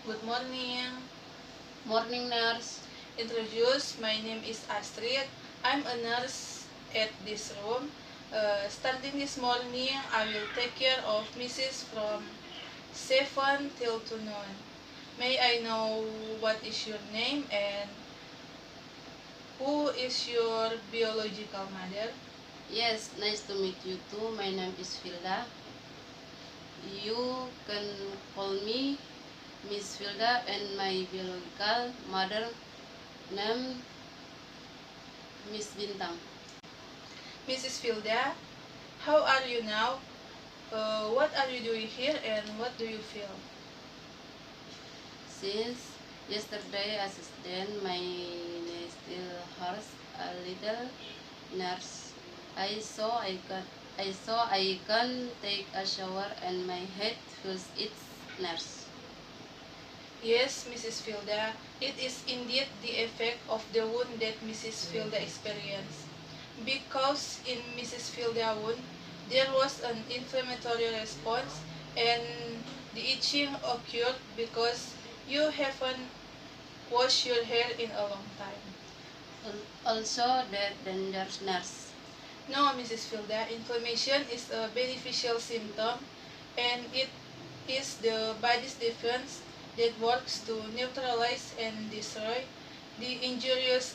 Good morning. Morning, nurse. Introduce, my name is Astrid. I'm a nurse at this room. Starting this morning, I will take care of Mrs. from 7 till to noon. May I know what is your name and who is your biological mother? Yes, nice to meet you too. My name is Vilda. You can call me Miss Vilda, and my biological mother name Miss Bintang. Mrs. Filda, how are you now? What are you doing here and what do you feel? Since yesterday assistant, my knee still hurts a little. Nurse, I can take a shower and my head feels its nurse. Yes, Mrs. Filda, it is indeed the effect of the wound that Mrs. Filda experienced. Because in Mrs. Filda's wound, there was an inflammatory response and the itching occurred because you haven't washed your hair in a long time. Also, that dangerous nurse. No, Mrs. Filda, inflammation is a beneficial symptom and it is the body's defense that works to neutralize and destroy the injurious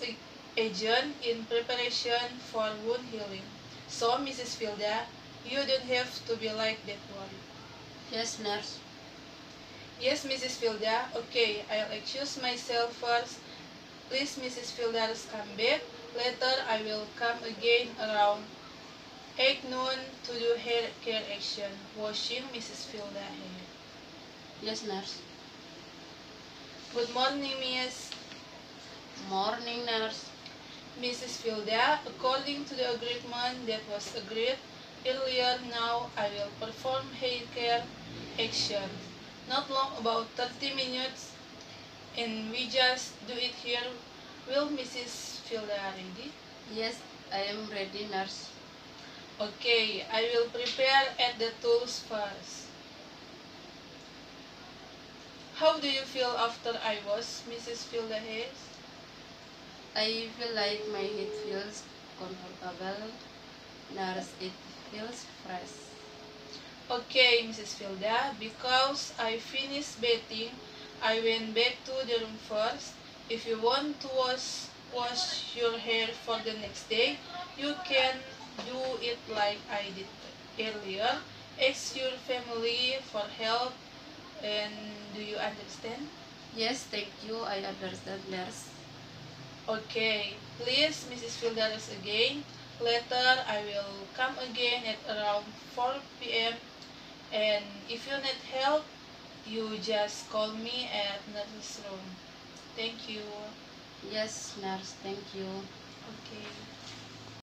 agent in preparation for wound healing. So, Mrs. Filda, you don't have to be like that worried. Yes, nurse. Yes, Mrs. Filda. Okay, I'll excuse myself first. Please, Mrs. Filda, come back. Later, I will come again around 8 noon to do hair care action, washing Mrs. Filda hair. Yes, nurse. Good morning, Miss. Morning, nurse. Mrs. Filda, according to the agreement that was agreed earlier, now I will perform hair care action. Not long, about 30 minutes, and we just do it here. Will Mrs. Filda ready? Yes, I am ready, nurse. Okay, I will prepare at the tools first. How do you feel after I wash Mrs. Filda hair? I feel like my head feels comfortable. Nurse, it feels fresh. Okay, Mrs. Filda, because I finished bathing, I went back to the room first. If you want to wash your hair for the next day, you can do it like I did earlier. Ask your family for help, and do you understand? Yes, thank you. I understand, nurse. Okay, please, Mrs. Fildares again. Later, I will come again at around 4 p.m. And if you need help, you just call me at nurse's room. Thank you. Yes, nurse, thank you. Okay.